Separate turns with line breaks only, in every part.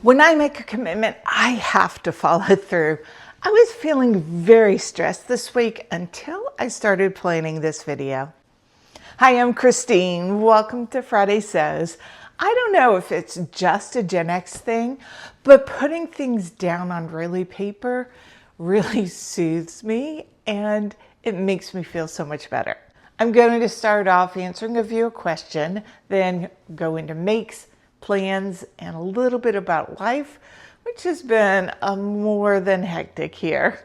When I make a commitment, I have to follow through. I was feeling very stressed this week until I started planning this video. Hi, I'm Christine. Welcome to Friday Sews. I don't know if it's just a Gen X thing, but putting things down on really paper really soothes me and it makes me feel so much better. I'm going to start off answering a viewer question, then go into makes, plans, and a little bit about life, which has been more than hectic here.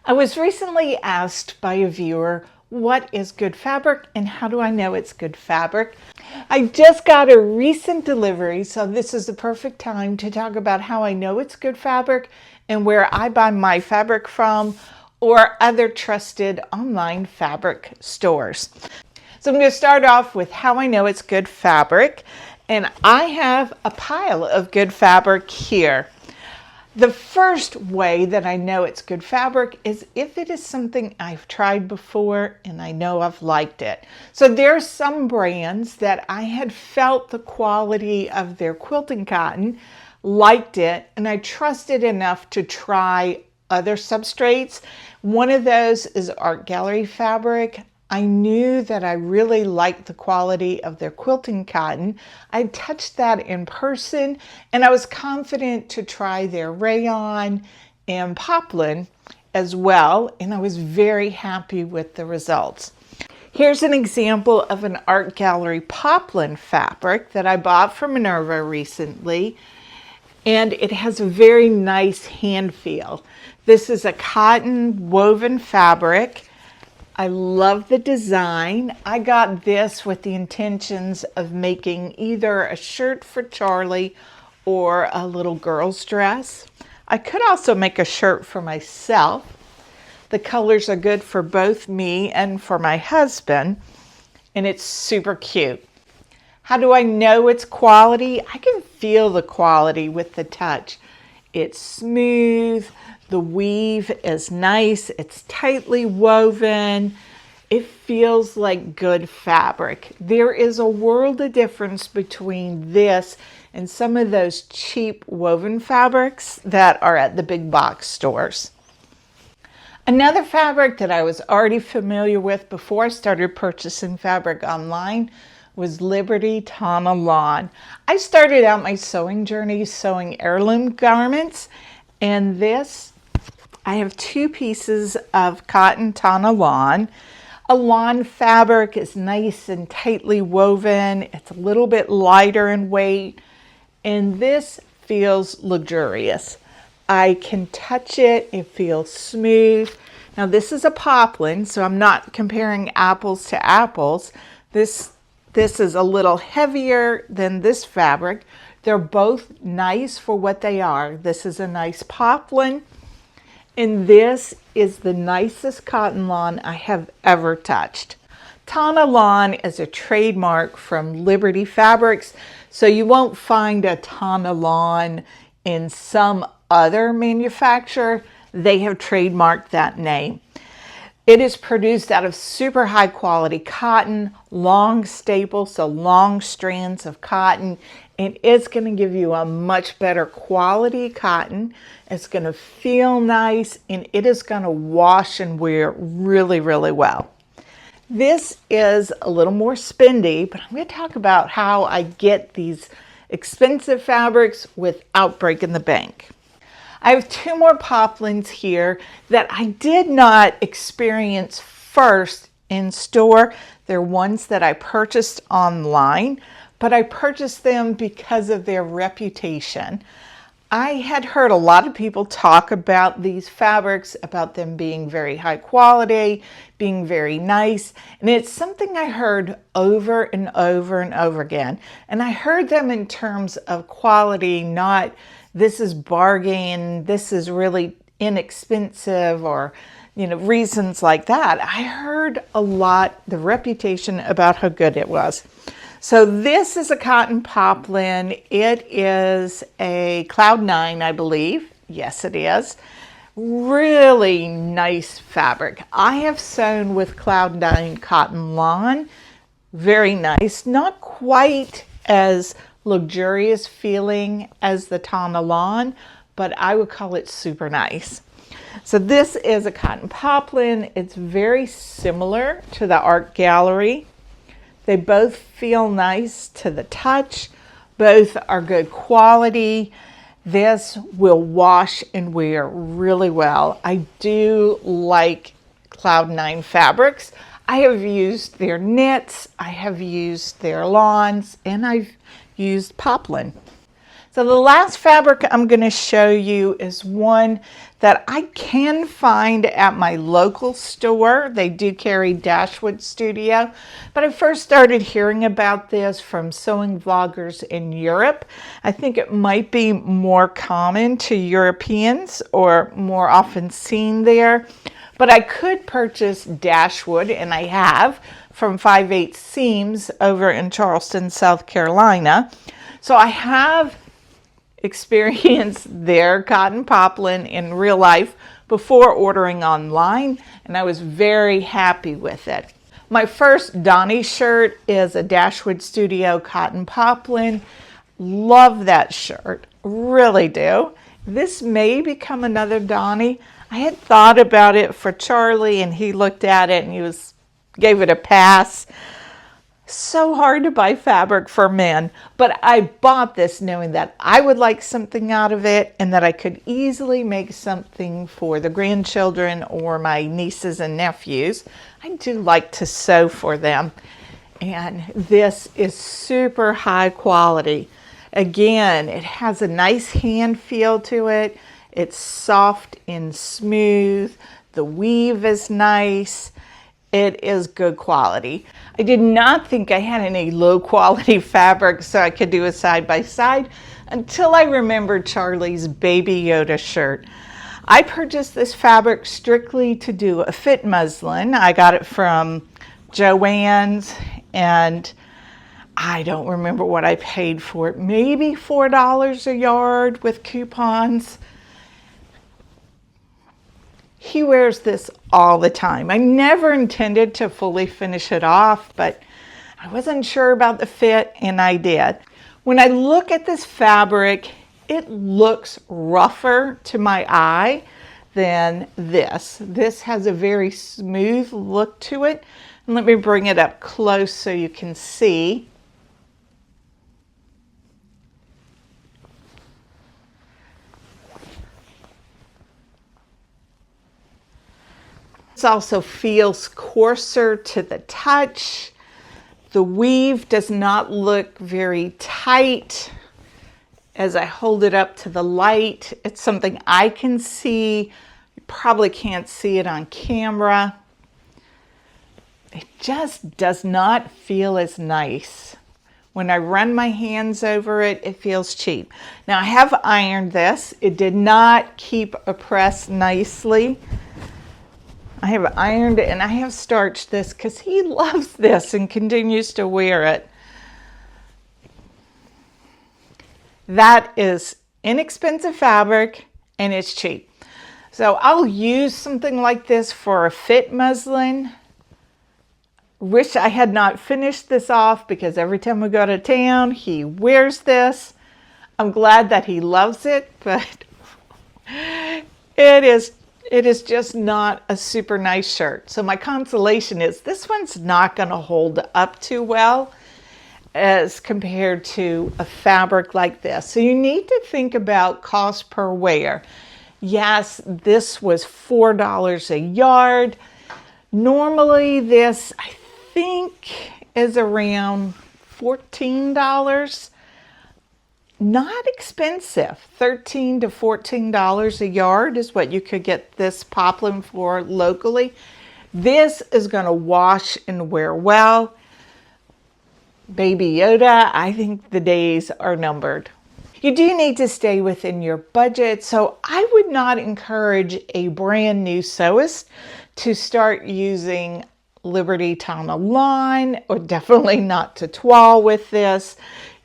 I was recently asked by a viewer, what is good fabric and how do I know it's good fabric? I just got a recent delivery, so this is the perfect time to talk about how I know it's good fabric and where I buy my fabric from or other trusted online fabric stores. So I'm going to start off with how I know it's good fabric, and I have a pile of good fabric here. The first way that I know it's good fabric is if it is something I've tried before and I know I've liked it. So there are some brands that I had felt the quality of their quilting cotton, liked it, and I trusted enough to try other substrates. One of those is Art Gallery fabric. I knew that I really liked the quality of their quilting cotton. I touched that in person and I was confident to try their rayon and poplin as well, and I was very happy with the results. Here's an example of an Art Gallery Poplin fabric that I bought from Minerva recently, and it has a very nice hand feel. This is a cotton woven fabric. I love the design. I got this with the intentions of making either a shirt for Charlie or a little girl's dress. I could also make a shirt for myself. The colors are good for both me and for my husband, and it's super cute. How do I know it's quality? I can feel the quality with the touch. It's smooth. The weave is nice. It's tightly woven. It feels like good fabric. There is a world of difference between this and some of those cheap woven fabrics that are at the big box stores. Another fabric that I was already familiar with before I started purchasing fabric online was Liberty Tana Lawn. I started out my sewing journey sewing heirloom garments, and I have two pieces of cotton Tana Lawn. A lawn fabric is nice and tightly woven. It's a little bit lighter in weight, and this feels luxurious. I can touch it. It feels smooth. Now this is a poplin, so I'm not comparing apples to apples. This is a little heavier than this fabric. They're both nice for what they are. This is a nice poplin, and this is the nicest cotton lawn I have ever touched. Tana Lawn is a trademark from Liberty Fabrics, so you won't find a Tana Lawn in some other manufacturer. They have trademarked that name. It is produced out of super high quality cotton, long staples, so long strands of cotton, and it's going to give you a much better quality cotton. It's going to feel nice, and it is going to wash and wear really, really well. This is a little more spendy, but I'm going to talk about how I get these expensive fabrics without breaking the bank. I have two more poplins here that I did not experience first in store. They're ones that I purchased online, but I purchased them because of their reputation. I had heard a lot of people talk about these fabrics, about them being very high quality, being very nice, and it's something I heard over and over and over again. And I heard them in terms of quality, not this is bargain, this is really inexpensive, or reasons like that. I heard a lot the reputation about how good it was. So this is a cotton poplin. It is a Cloud 9, I believe. Yes, it is. Really nice fabric. I have sewn with Cloud 9 cotton lawn. Very nice. Not quite as luxurious feeling as the Tana Lawn, but I would call it super nice. So this is a cotton poplin. It's very similar to the Art Gallery. They both feel nice to the touch. Both are good quality. This will wash and wear really well. I do like Cloud9 fabrics. I have used their knits, I have used their lawns, and I've used poplin. So the last fabric I'm going to show you is one that I can find at my local store. They do carry Dashwood Studio, but I first started hearing about this from sewing vloggers in Europe. I think it might be more common to Europeans or more often seen there, but I could purchase Dashwood, and I have, from 5/8 Seams over in Charleston, South Carolina. So I have experienced their cotton poplin in real life before ordering online, and I was very happy with it. My first Donnie shirt is a Dashwood Studio cotton poplin. Love that shirt, really do. This may become another Donnie. I had thought about it for Charlie, and he looked at it and he gave it a pass. So hard to buy fabric for men, but I bought this knowing that I would like something out of it and that I could easily make something for the grandchildren or my nieces and nephews. I do like to sew for them, and this is super high quality. Again, it has a nice hand feel to it. It's soft and smooth. The weave is nice. It is good quality. I did not think I had any low quality fabric so I could do a side by side until I remembered Charlie's Baby Yoda shirt. I purchased this fabric strictly to do a fit muslin. I got it from Joann's, and I don't remember what I paid for it. Maybe $4 a yard with coupons. He wears this all the time. I never intended to fully finish it off, but I wasn't sure about the fit, and I did. When I look at this fabric, it looks rougher to my eye than this. This has a very smooth look to it. And let me bring it up close so you can see. This also feels coarser to the touch. The weave does not look very tight as I hold it up to the light. It's something I can see. You probably can't see it on camera. It just does not feel as nice. When I run my hands over it, it feels cheap. Now I have ironed this. It did not keep a press nicely. I have ironed it, and I have starched this because he loves this and continues to wear it. That is inexpensive fabric, and it's cheap. So I'll use something like this for a fit muslin. Wish I had not finished this off because every time we go to town, he wears this. I'm glad that he loves it, but it is just not a super nice shirt. So my consolation is this one's not going to hold up too well as compared to a fabric like this. So you need to think about cost per wear. Yes, this was $4 a yard. Normally this, I think, is around $14. Not expensive. $13 to $14 a yard is what you could get this poplin for locally. This is going to wash and wear well. Baby Yoda, I think the days are numbered. You do need to stay within your budget, so I would not encourage a brand new sewist to start using Liberty Tana Lawn, or definitely not to toile with this.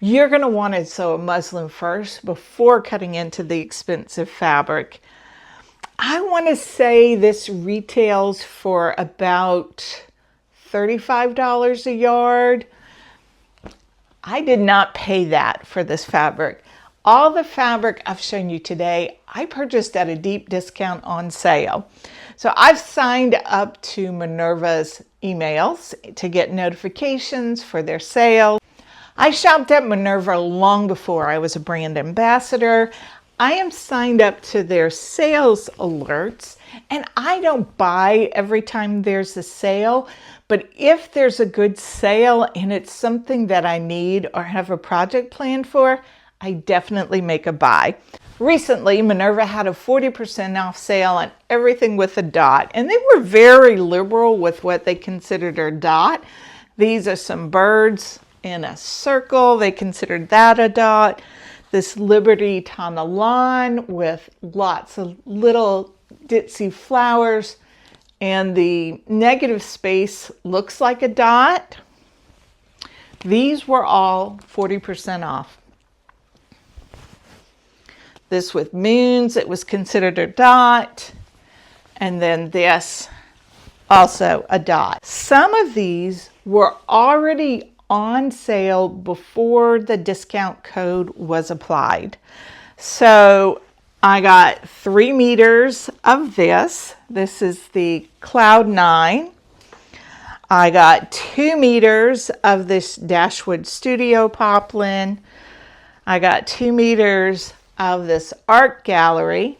You're going to want to sew a muslin first before cutting into the expensive fabric. I want to say this retails for about $35 a yard. I did not pay that for this fabric. All the fabric I've shown you today, I purchased at a deep discount on sale. So I've signed up to Minerva's emails to get notifications for their sale. I shopped at Minerva long before I was a brand ambassador. I am signed up to their sales alerts, and I don't buy every time there's a sale, but if there's a good sale and it's something that I need or have a project planned for, I definitely make a buy. Recently, Minerva had a 40% off sale on everything with a dot, and they were very liberal with what they considered a dot. These are some birds in a circle. They considered that a dot. This Liberty Tana Lawn with lots of little ditzy flowers, and the negative space looks like a dot. These were all 40% off. This with moons, it was considered a dot. And then this, also a dot. Some of these were already on sale before the discount code was applied. So I got 3 meters of this. This is the Cloud 9. I got 2 meters of this Dashwood Studio Poplin. I got 2 meters of this Art Gallery.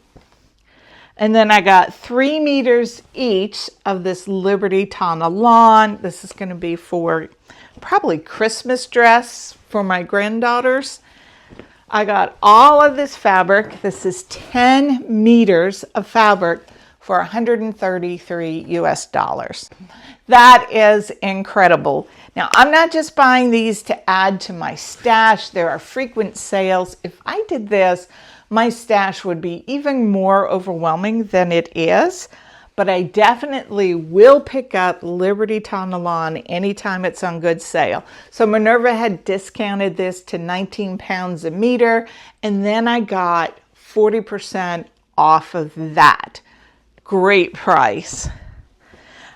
And then I got 3 meters each of this Liberty Tana Lawn. This is going to be for probably Christmas dress for my granddaughters. I got all of this fabric. This is 10 meters of fabric for $133 US. That is incredible. Now, I'm not just buying these to add to my stash. There are frequent sales. If I did this, my stash would be even more overwhelming than it is. But I definitely will pick up Liberty Tana Lawn anytime it's on good sale. So Minerva had discounted this to 19 pounds a meter, and then I got 40% off of that. Great price.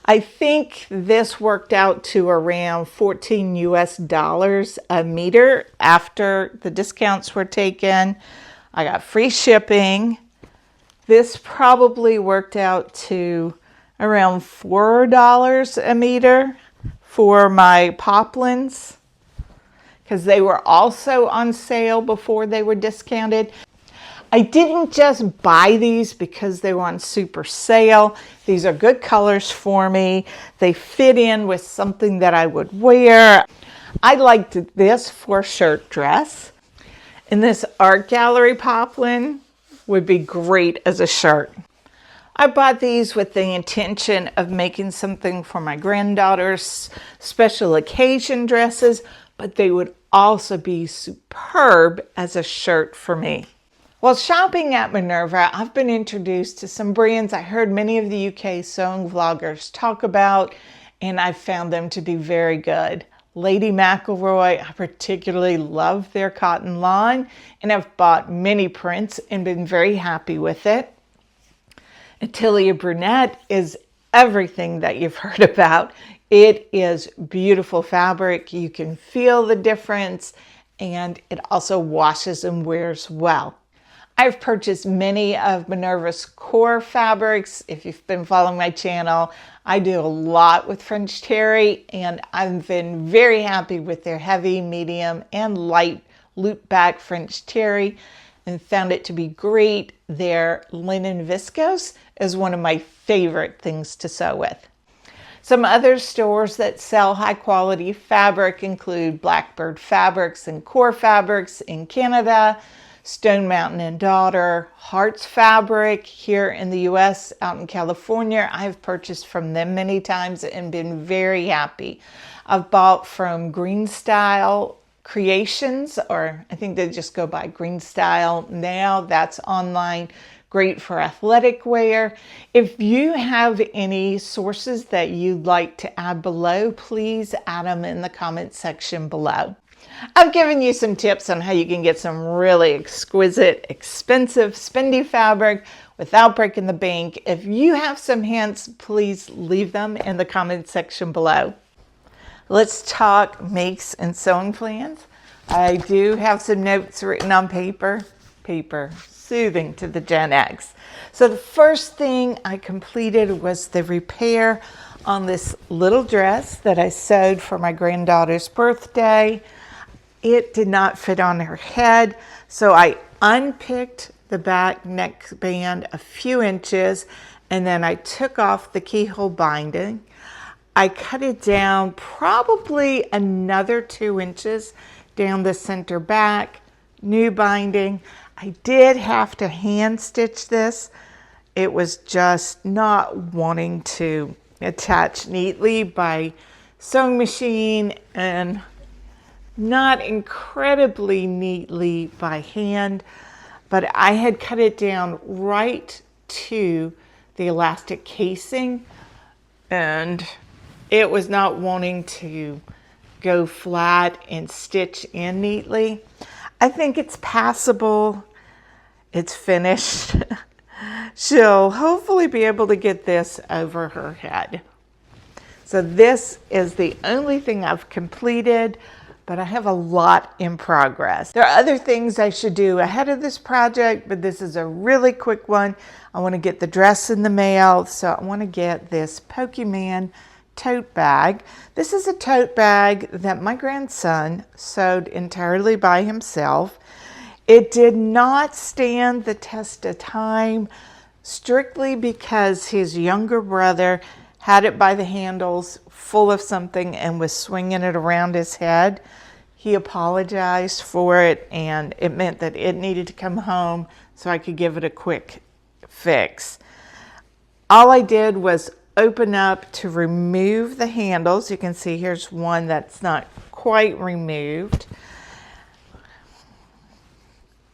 I think this worked out to around $14 US a meter after the discounts were taken. I got free shipping. This probably worked out to around $4 a meter for my poplins, because they were also on sale before they were discounted. I didn't just buy these because they were on super sale. These are good colors for me. They fit in with something that I would wear. I liked this for shirt dress. And this Art Gallery Poplin would be great as a shirt. I bought these with the intention of making something for my granddaughters' special occasion dresses, but they would also be superb as a shirt for me. While shopping at Minerva, I've been introduced to some brands I heard many of the UK sewing vloggers talk about, and I found them to be very good. Lady McElroy, I particularly love their cotton line, and I've bought many prints and been very happy with it. Atelier Brunette is everything that you've heard about. It is beautiful fabric. You can feel the difference, and it also washes and wears well. I've purchased many of Minerva's core fabrics. If you've been following my channel, I do a lot with French terry, and I've been very happy with their heavy, medium, and light loop back French terry, and found it to be great. Their linen viscose is one of my favorite things to sew with. Some other stores that sell high quality fabric include Blackbird Fabrics and Core Fabrics in Canada, Stone Mountain and Daughter, Hearts Fabric here in the US, out in California. I've purchased from them many times and been very happy. I've bought from Green Style Creations, or I think they just go by Green Style now. That's online, great for athletic wear. If you have any sources that you'd like to add below, please add them in the comment section below. I've given you some tips on how you can get some really exquisite, expensive, spendy fabric without breaking the bank. If you have some hints, please leave them in the comment section below. Let's talk makes and sewing plans. I do have some notes written on paper, soothing to the Gen X. So the first thing I completed was the repair on this little dress that I sewed for my granddaughter's birthday. It did not fit on her head, so I unpicked the back neckband a few inches, and then I took off the keyhole binding. I cut it down probably another 2 inches down the center back, new binding. I did have to hand stitch this. It was just not wanting to attach neatly by sewing machine and not incredibly neatly by hand, but I had cut it down right to the elastic casing, and it was not wanting to go flat and stitch in neatly. I think it's passable. It's finished. She'll hopefully be able to get this over her head. So this is the only thing I've completed, but I have a lot in progress. There are other things I should do ahead of this project, but this is a really quick one. I want to get the dress in the mail, so I want to get this Pokemon tote bag. This is a tote bag that my grandson sewed entirely by himself. It did not stand the test of time strictly because his younger brother had it by the handles full of something and was swinging it around his head. He apologized for it, and it meant that it needed to come home so I could give it a quick fix. All I did was open up to remove the handles. You can see here's one that's not quite removed.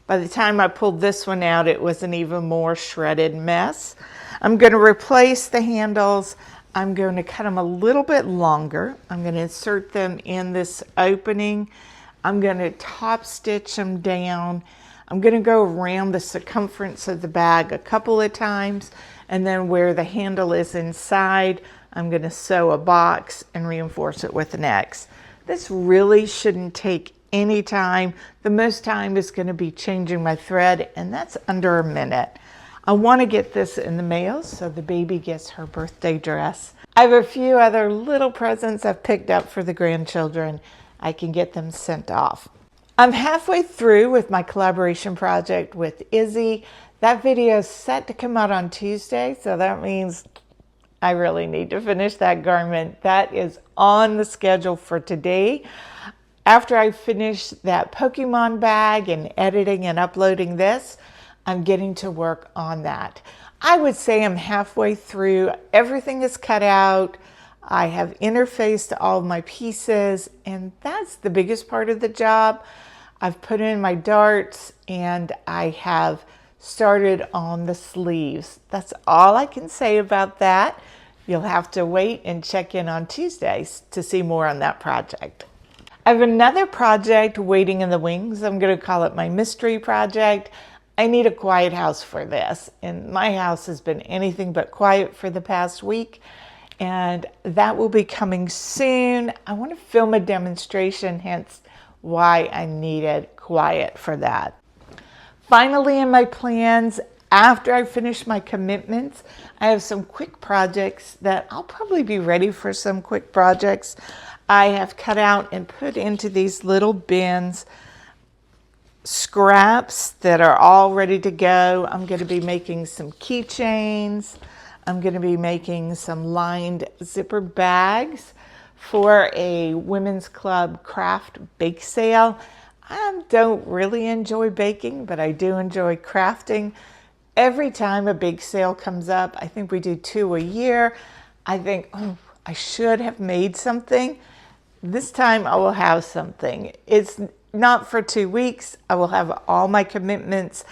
By the time I pulled this one out, it was an even more shredded mess. I'm going to replace the handles. I'm going to cut them a little bit longer. I'm going to insert them in this opening. I'm going to top stitch them down. I'm going to go around the circumference of the bag a couple of times, and then where the handle is inside, I'm going to sew a box and reinforce it with an X. This really shouldn't take any time. The most time is going to be changing my thread, and that's under a minute. I want to get this in the mail so the baby gets her birthday dress. I have a few other little presents I've picked up for the grandchildren. I can get them sent off. I'm halfway through with my collaboration project with Izzy. That video is set to come out on Tuesday, so that means I really need to finish that garment. That is on the schedule for today. After I finish that Pokemon bag and editing and uploading this, I'm getting to work on that. I would say I'm halfway through. Everything is cut out. I have interfaced all of my pieces, and that's the biggest part of the job. I've put in my darts, and I have started on the sleeves. That's all I can say about that. You'll have to wait and check in on Tuesdays to see more on that project. I have another project waiting in the wings. I'm going to call it my mystery project. I need a quiet house for this, and my house has been anything but quiet for the past week, and that will be coming soon. I want to film a demonstration, hence why I needed quiet for that. Finally, in my plans, after I finish my commitments, I have some quick projects that I'll probably be ready for some quick projects. I have cut out and put into these little bins scraps that are all ready to go. I'm going to be making some keychains. I'm going to be making some lined zipper bags for a women's club craft bake sale. I don't really enjoy baking, but I do enjoy crafting. Every time a big sale comes up, I think we do 2 a year, I think, oh, I should have made something. This time I will have something. It's not for 2 weeks. I will have all my commitments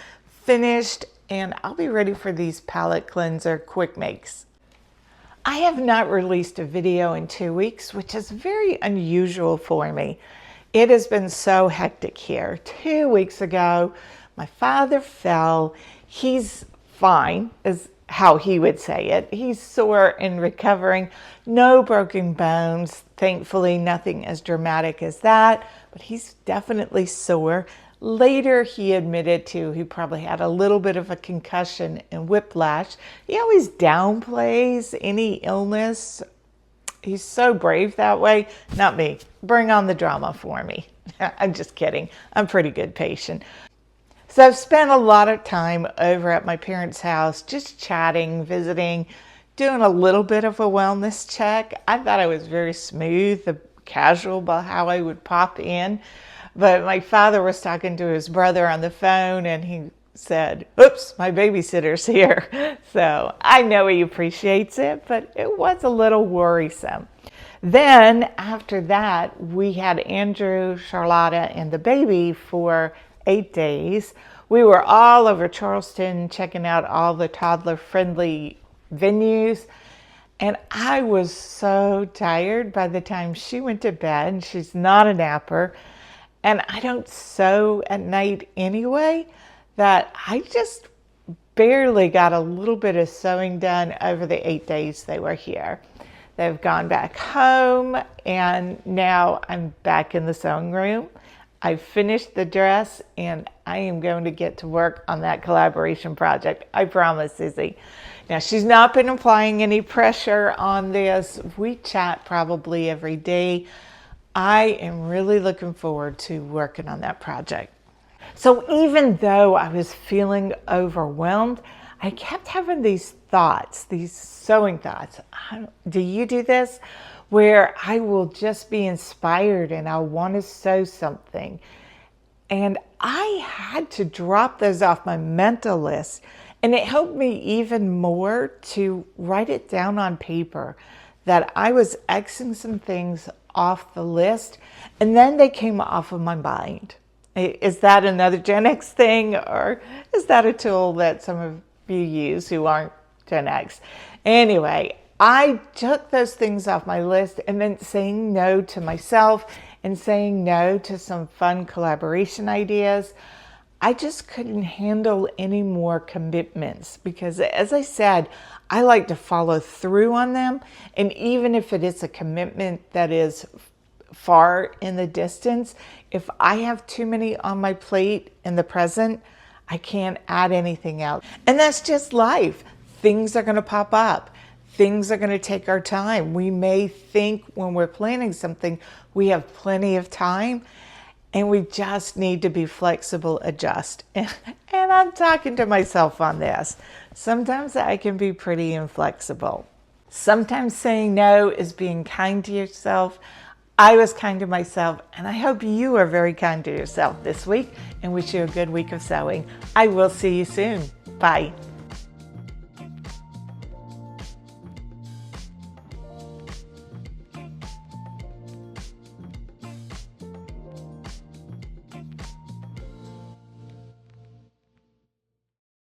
finished, and I'll be ready for these palette cleanser quick makes. I have not released a video in 2 weeks, which is very unusual for me. It has been so hectic here. 2 weeks ago, my father fell. He's fine, as how he would say it. He's sore and recovering. No broken bones. Thankfully, nothing as dramatic as that, but he's definitely sore. Later, he admitted to he probably had a little bit of a concussion and whiplash. He always downplays any illness. He's so brave that way. Not me. Bring on the drama for me. I'm just kidding. I'm pretty good patient. So I've spent a lot of time over at my parents' house, just chatting, visiting, doing a little bit of a wellness check. I thought I was very smooth, casual about how I would pop in. But my father was talking to his brother on the phone, and he said, "Oops, my babysitter's here." So I know he appreciates it, but it was a little worrisome. Then after that, we had Andrew, Charlotta, and the baby for 8 days. We were all over Charleston checking out all the toddler-friendly venues. And I was so tired by the time she went to bed. She's not a napper. And I don't sew at night anyway, that I just barely got a little bit of sewing done over the 8 days they were here. They've gone back home, and now I'm back in the sewing room. I finished the dress, and I am going to get to work on that collaboration project. I promise, Izzy. Now, she's not been applying any pressure on this. We chat probably every day. I am really looking forward to working on that project. So even though I was feeling overwhelmed, I kept having these thoughts, these sewing thoughts. Do you do this? Where I will just be inspired and I want to sew something. And I had to drop those off my mental list. And it helped me even more to write it down on paper, that I was Xing some things off the list, and then they came off of my mind. Is that another Gen X thing, or is that a tool that some of you use who aren't Gen X? Anyway, I took those things off my list and meant saying no to myself and saying no to some fun collaboration ideas. I just couldn't handle any more commitments because, as I said, I like to follow through on them. And even if it is a commitment that is far in the distance, if I have too many on my plate in the present, I can't add anything else. And that's just life. Things are going to pop up. Things are going to take our time. We may think when we're planning something, we have plenty of time, and we just need to be flexible, adjust. And I'm talking to myself on this. Sometimes I can be pretty inflexible. Sometimes saying no is being kind to yourself. I was kind to myself, and I hope you are very kind to yourself this week and wish you a good week of sewing. I will see you soon. Bye.